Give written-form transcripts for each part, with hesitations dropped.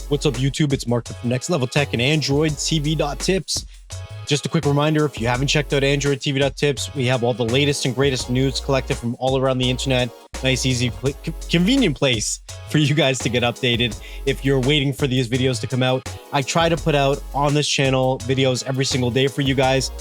What's up, YouTube? It's Mark from Next Level Tech and Android TV.tips. Just a quick reminder, if you haven't checked out Android TV.tips, we have all the latest and greatest news collected from all around the internet. Nice, easy, convenient place for you guys to get updated if you're waiting for these videos to come out. I try to put out on this channel videos every single day for you guys.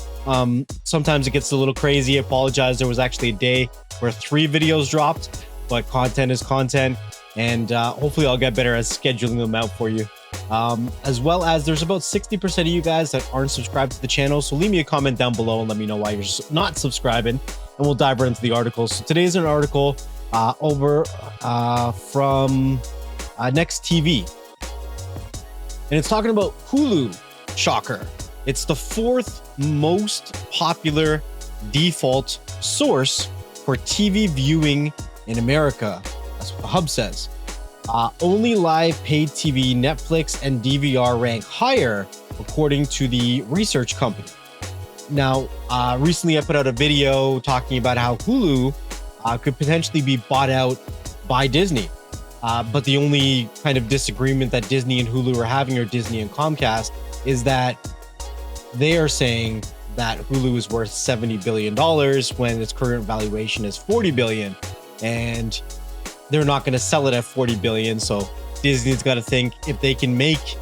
Sometimes it gets a little crazy. I apologize. There was actually a day where 3 videos dropped, but content is content. And hopefully I'll get better at scheduling them out for you. As well as there's about 60% of you guys that aren't subscribed to the channel. So leave me a comment down below and let me know why you're not subscribing, and we'll dive right into the articles. So today's an article over from nxtlvl. And it's talking about Hulu. Shocker. It's the 4th most popular default source for TV viewing in America. That's what the hub says. Only live paid TV, Netflix, and DVR rank higher, according to the research company. Now, recently I put out a video talking about how Hulu could potentially be bought out by Disney. But the only kind of disagreement that Disney and Hulu are having, or Disney and Comcast, is that they are saying that Hulu is worth $70 billion when its current valuation is $40 billion. And they're not going to sell it at $40 billion. So Disney's got to think if they can make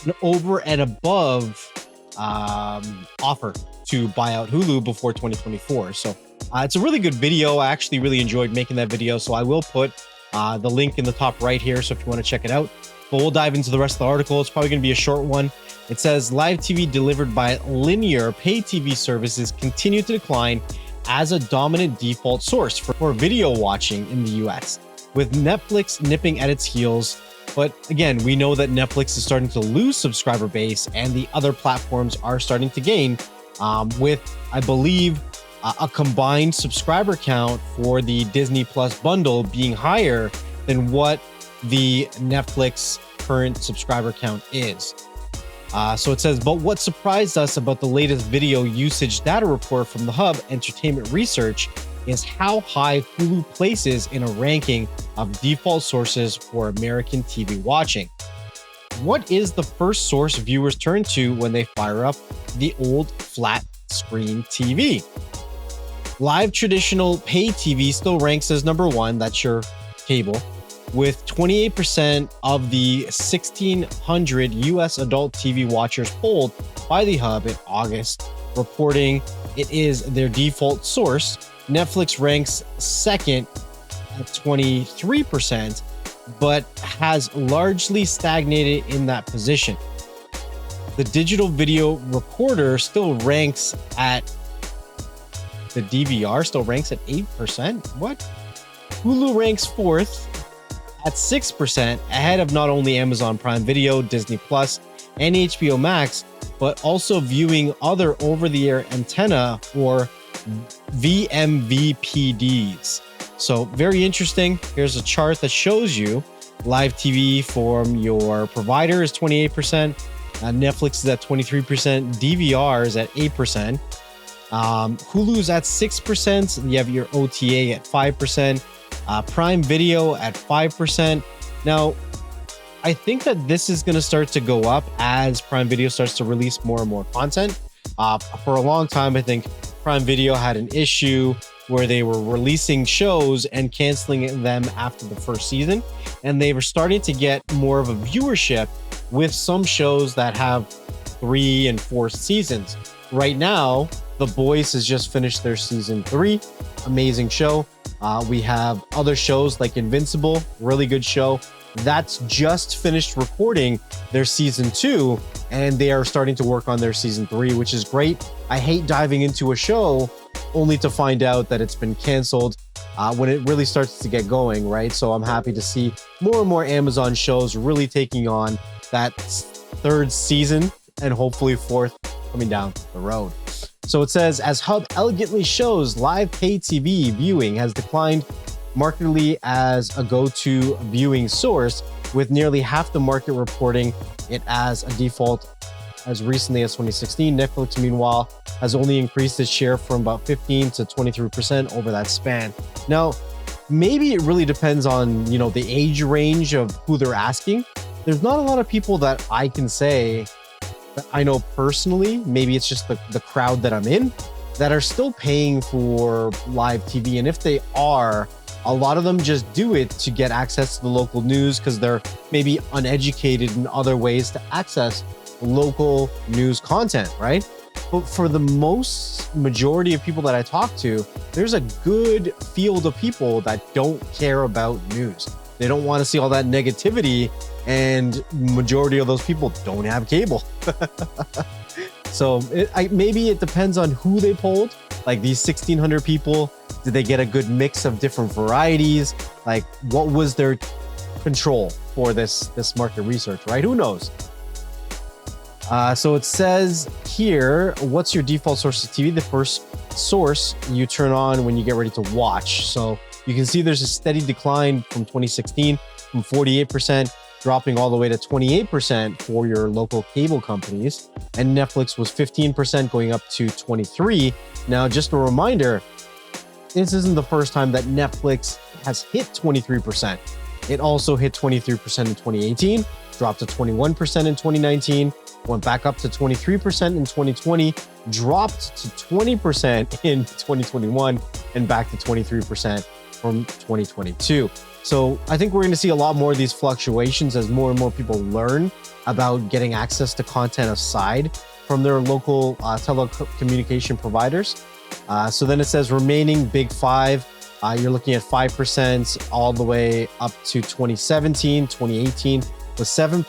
an over and above offer to buy out Hulu before 2024. So it's a really good video. I actually really enjoyed making that video. So I will put the link in the top right here. So if you want to check it out, but we'll dive into the rest of the article. It's probably going to be a short one. It says live TV delivered by linear pay TV services continue to decline as a dominant default source for video watching in the US, with Netflix nipping at its heels. But again, we know that Netflix is starting to lose subscriber base and the other platforms are starting to gain, with, I believe, a combined subscriber count for the Disney Plus bundle being higher than what the Netflix current subscriber count is. So it says, but what surprised us about the latest video usage data report from the Hub Entertainment Research is how high Hulu places in a ranking of default sources for American TV watching. What is the first source viewers turn to when they fire up the old flat screen TV? Live traditional pay TV still ranks as number 1, that's your cable, with 28% of the 1,600 US adult TV watchers polled by the Hub in August, reporting it is their default source. Netflix ranks second at 23%, but has largely stagnated in that position. The digital video recorder still ranks at, the DVR still ranks at 8%? What? Hulu ranks 4th at 6%, ahead of not only Amazon Prime Video, Disney Plus, and HBO Max, but also viewing other over-the-air antenna or VMVPDs. So very interesting. Here's a chart that shows you live TV from your provider is 28%, Netflix is at 23%, DVR is at 8%, Hulu's at 6%, you have your OTA at 5%, Prime Video at 5%. Now, I think that this is going to start to go up as Prime Video starts to release more and more content. For a long time, I think Prime Video had an issue where they were releasing shows and canceling them after the first season, and they were starting to get more of a viewership with some shows that have 3 and 4 seasons. Right now, The Boys has just finished their season 3, amazing show. We have other shows like Invincible, really good show. That's just finished recording their season 2, and they are starting to work on their season 3, which is great. I hate diving into a show only to find out that it's been canceled when it really starts to get going, right? So I'm happy to see more and more Amazon shows really taking on that 3rd season and hopefully 4th coming down the road. So it says, as Hub elegantly shows, live pay TV viewing has declined markedly as a go-to viewing source, with nearly half the market reporting it as a default as recently as 2016. Netflix, meanwhile, has only increased its share from about 15 to 23% over that span. Now, maybe it really depends on, the age range of who they're asking. there's not a lot of people that I can say that I know personally, maybe it's just the crowd that I'm in, that are still paying for live TV. And if they are, a lot of them just do it to get access to the local news because they're maybe uneducated in other ways to access local news content, right? But for the majority of people that I talk to, there's a good field of people that don't care about news. They don't want to see all that negativity, and majority of those people don't have cable. So maybe it depends on who they polled. Like these 1,600 people, did they get a good mix of different varieties? Like what was their control for this market research, right? Who knows? So it says here, what's your default source of TV? The first source you turn on when you get ready to watch. So you can see there's a steady decline from 2016 from 48%, dropping all the way to 28% for your local cable companies. And Netflix was 15% going up to 23%. Now, just a reminder, this isn't the first time that Netflix has hit 23%. It also hit 23% in 2018, dropped to 21% in 2019, went back up to 23% in 2020, dropped to 20% in 2021, and back to 23% from 2022. So I think we're going to see a lot more of these fluctuations as more and more people learn about getting access to content aside from their local telecommunication providers. So then it says remaining big five. You're looking at 5% all the way up to 2017. 2018 was 7%.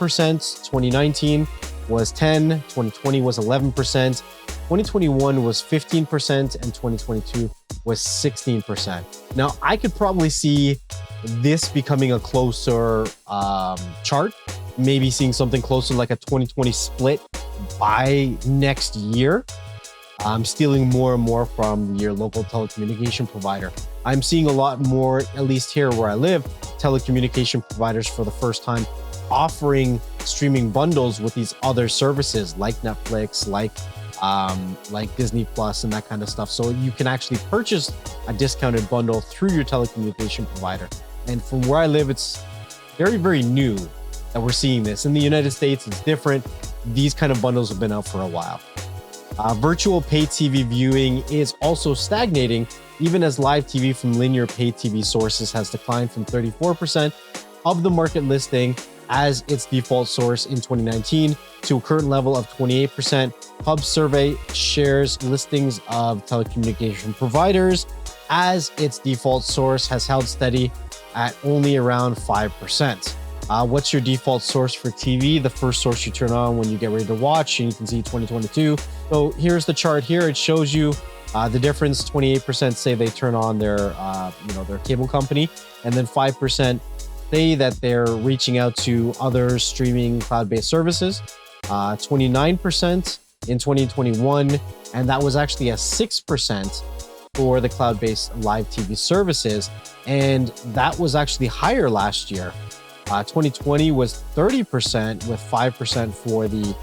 2019 was 10%. 2020 was 11%. 2021 was 15%. And 2022 was 16%. Now, I could probably see this becoming a closer chart, maybe seeing something closer like a 2020 split by next year. I'm stealing more and more from your local telecommunication provider. I'm seeing a lot more, at least here where I live, telecommunication providers for the first time offering streaming bundles with these other services like Netflix, like Disney Plus and that kind of stuff. So you can actually purchase a discounted bundle through your telecommunication provider. And from where I live, it's very, very new that we're seeing this. In the United States, it's different. These kind of bundles have been out for a while. Virtual pay TV viewing is also stagnating, even as live TV from linear pay TV sources has declined from 34% of the market listing as its default source in 2019 to a current level of 28%. Hub survey shares listings of telecommunication providers as its default source has held steady at only around 5%. What's your default source for TV? The first source you turn on when you get ready to watch, and you can see 2022. So here's the chart here. It shows you the difference. 28% say they turn on their cable company, and then 5% say that they're reaching out to other streaming cloud-based services. 29% in 2021, and that was actually a 6% for the cloud-based live TV services, and that was actually higher last year. 2020 was 30% with 5% for the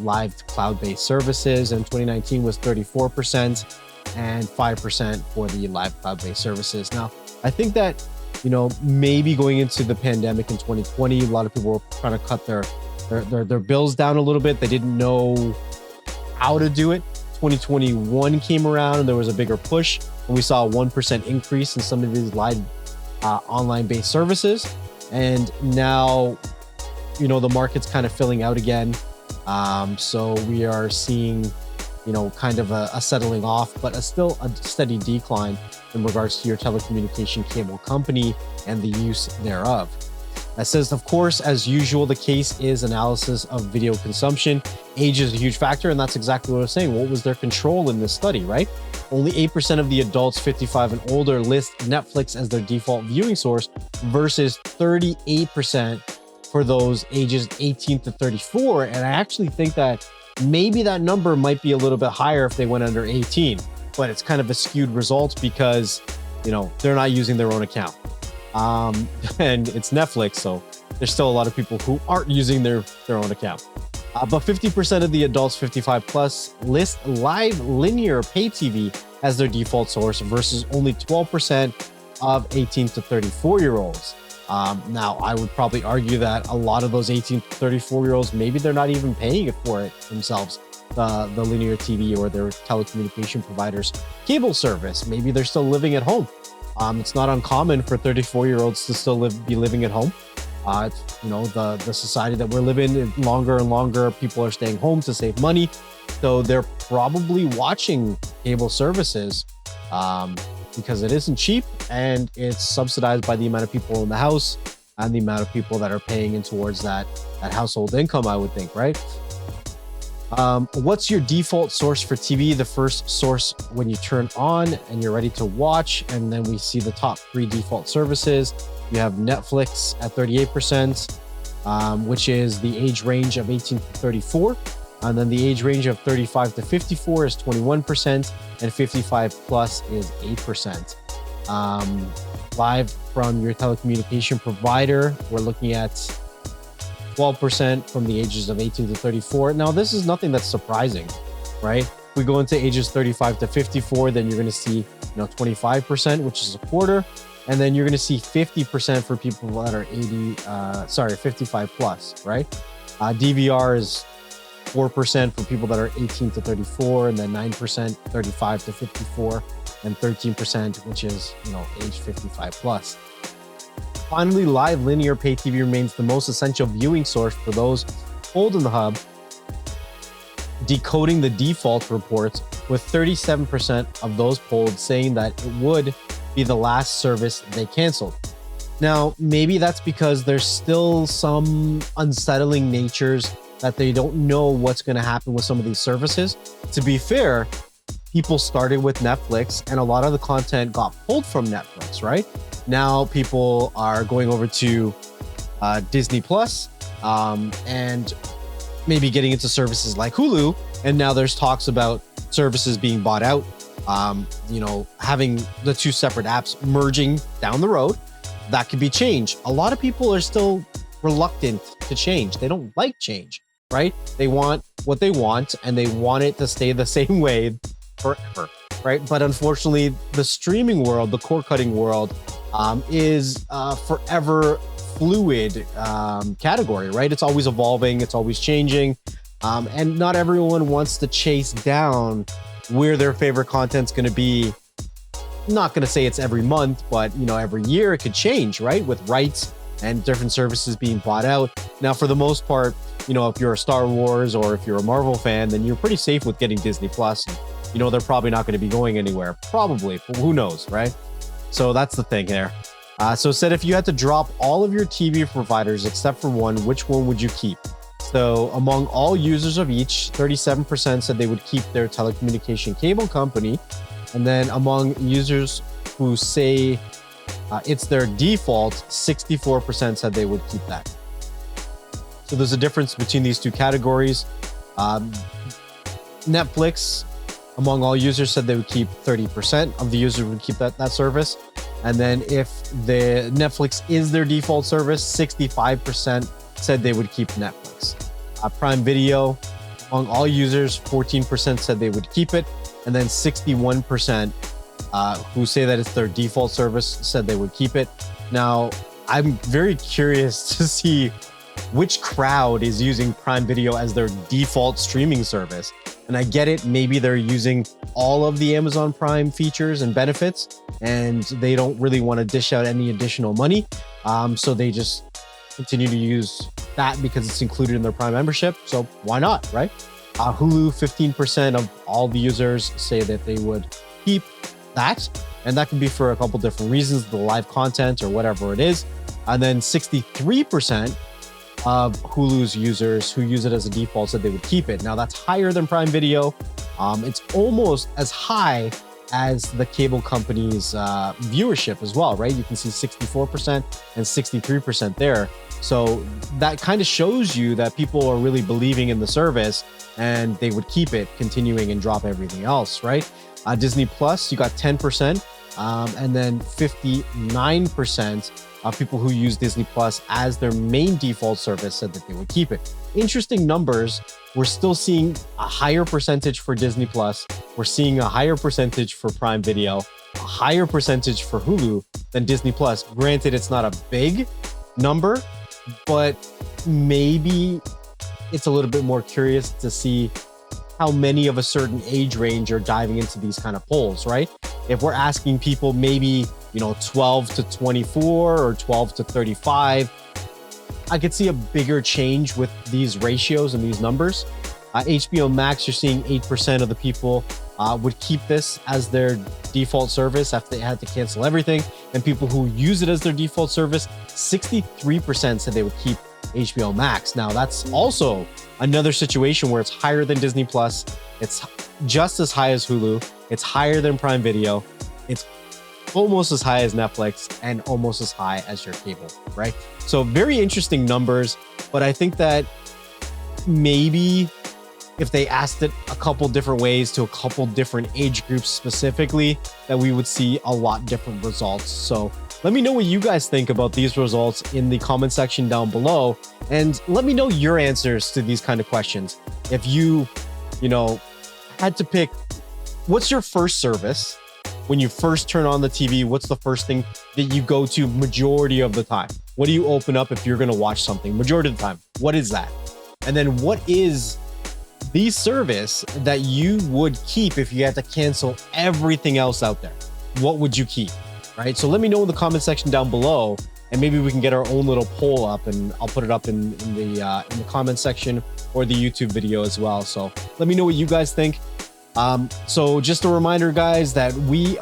live cloud-based services, and 2019 was 34% and 5% for the live cloud-based services. Now, I think that, maybe going into the pandemic in 2020, a lot of people were trying to cut their bills down a little bit. They didn't know how to do it. 2021 came around and there was a bigger push, and we saw a 1% increase in some of these live online-based services. And now, the market's kind of filling out again. So we are seeing, kind of a settling off, but still a steady decline in regards to your telecommunication cable company and the use thereof. That says, of course, as usual, the case is analysis of video consumption. Age is a huge factor, and that's exactly what I was saying. What was their control in this study, right? Only 8% of the adults 55 and older list Netflix as their default viewing source versus 38% for those ages 18 to 34. And I actually think that maybe that number might be a little bit higher if they went under 18, but it's kind of a skewed result because, they're not using their own account. And it's Netflix, so there's still a lot of people who aren't using their own account. But 50% of the adults 55 plus list live linear pay TV as their default source versus only 12% of 18 to 34-year-olds. Now, I would probably argue that a lot of those 18 to 34-year-olds, maybe they're not even paying for it themselves, the linear TV or their telecommunication providers cable service. Maybe they're still living at home. It's not uncommon for 34-year-olds to still be living at home. It's, the society that we're living in, longer and longer people are staying home to save money. So they're probably watching cable services because it isn't cheap and it's subsidized by the amount of people in the house and the amount of people that are paying in towards that household income, I would think, right? What's your default source for TV? The first source when you turn on and you're ready to watch, and then we see the top 3 default services. You have Netflix at 38%, which is the age range of 18 to 34. And then the age range of 35 to 54 is 21%, and 55 plus is 8%. Live from your telecommunication provider, we're looking at 12% from the ages of 18 to 34. Now, this is nothing that's surprising, right? If we go into ages 35 to 54, then you're going to see 25%, which is a quarter. And then you're going to see 50% for people that are 55 plus, right? DVR is 4% for people that are 18 to 34, and then 9% 35 to 54, and 13%, which is age 55 plus. Finally, live linear pay TV remains the most essential viewing source for those polled in the hub, decoding the default reports, with 37% of those polled saying that it would be the last service they canceled. Now, maybe that's because there's still some unsettling natures that they don't know what's going to happen with some of these services. To be fair, people started with Netflix and a lot of the content got pulled from Netflix, right? Now people are going over to Disney Plus and maybe getting into services like Hulu. And now there's talks about services being bought out, having the 2 separate apps merging down the road. That could be changed. A lot of people are still reluctant to change. They don't like change, right? They want what they want and they want it to stay the same way forever, right? But unfortunately, the streaming world, the cord cutting world, is a forever fluid category, right? It's always evolving, it's always changing, and not everyone wants to chase down where their favorite content's going to be. I'm not going to say it's every month, but every year it could change, right? With rights and different services being bought out. Now, for the most part, if you're a Star Wars or if you're a Marvel fan, then you're pretty safe with getting Disney Plus. They're probably not going to be going anywhere, probably, but who knows, right? So that's the thing here. So it said if you had to drop all of your TV providers except for one, which one would you keep? So among all users of each, 37% said they would keep their telecommunication cable company. And then among users who say it's their default, 64% said they would keep that. So there's a difference between these 2 categories. Netflix, among all users, said they would keep 30% of the users would keep that service. And then if the Netflix is their default service, 65% said they would keep Netflix. Prime Video, among all users, 14% said they would keep it. And then 61% who say that it's their default service said they would keep it. Now, I'm very curious to see which crowd is using Prime Video as their default streaming service. And I get it, maybe they're using all of the Amazon Prime features and benefits, and they don't really want to dish out any additional money. So they just continue to use that because it's included in their Prime membership. So why not, right? Hulu, 15% of all the users say that they would keep that. And that could be for a couple different reasons, the live content or whatever it is. And then 63% of Hulu's users who use it as a default said they would keep it. Now that's higher than Prime Video. It's almost as high as the cable company's viewership as well, right? You can see 64% and 63% there. So that kind of shows you that people are really believing in the service and they would keep it, continuing and drop everything else, right? Disney Plus, you got 10%, and then 59% of people who use Disney Plus as their main default service said that they would keep it. Interesting numbers. We're still seeing a higher percentage for Disney Plus. We're seeing a higher percentage for Prime Video, a higher percentage for Hulu than Disney Plus. Granted, it's not a big number, but maybe it's a little bit more curious to see how many of a certain age range are diving into these kind of polls, right? If we're asking people maybe, 12 to 24 or 12 to 35, I could see a bigger change with these ratios and these numbers. HBO Max, you're seeing 8% of the people would keep this as their default service after they had to cancel everything. And people who use it as their default service, 63% said they would keep HBO Max. Now, that's also another situation where it's higher than Disney Plus. It's just as high as Hulu. It's higher than Prime Video. It's almost as high as Netflix and almost as high as your cable, right? So very interesting numbers, but I think that maybe if they asked it a couple different ways to a couple different age groups specifically, that we would see a lot different results. So let me know what you guys think about these results in the comment section down below, and let me know your answers to these kind of questions. If you had to pick, what's your first service? When you first turn on the TV, what's the first thing that you go to majority of the time? What do you open up if you're going to watch something majority of the time? What is that? And then what is the service that you would keep if you had to cancel everything else out there? What would you keep? Right? So let me know in the comment section down below, and maybe we can get our own little poll up, and I'll put it up in the comment section or the YouTube video as well. So let me know what you guys think. So just a reminder, guys, that we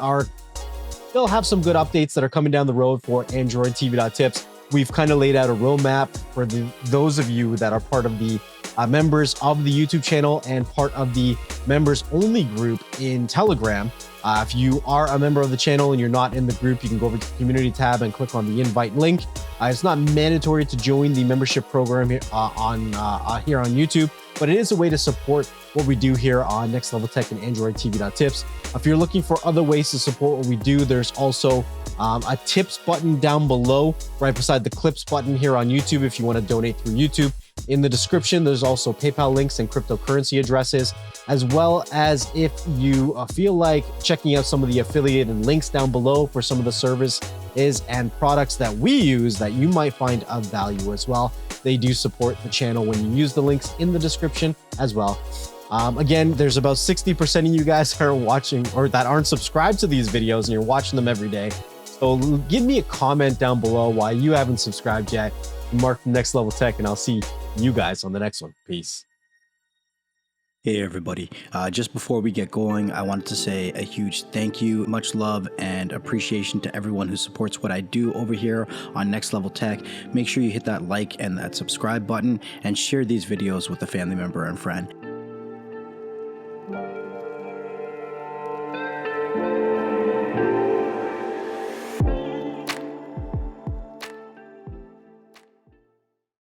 still have some good updates that are coming down the road for Android TV.tips. We've kind of laid out a roadmap for those of you that are part of the members of the YouTube channel and part of the members only group in Telegram. If you are a member of the channel and you're not in the group, you can go over to the community tab and click on the invite link. It's not mandatory to join the membership program here on YouTube, but it is a way to support what we do here on Next Level Tech and Android TV.tips. If you're looking for other ways to support what we do, there's also a tips button down below, right beside the clips button here on YouTube if you want to donate through YouTube. In the description, there's also PayPal links and cryptocurrency addresses, as well as if you feel like checking out some of the affiliated links down below for some of the services and products that we use that you might find of value as well. They do support the channel when you use the links in the description as well. Again, there's about 60% of you guys that are watching or that aren't subscribed to these videos, and you're watching them every day. So give me a comment down below why you haven't subscribed yet. Mark from Next Level Tech, and I'll see you guys on the next one. Peace. Hey everybody, just before we get going, I wanted to say a huge thank you, much love and appreciation to everyone who supports what I do over here on Next Level Tech. Make sure you hit that like and that subscribe button and share these videos with a family member and friend.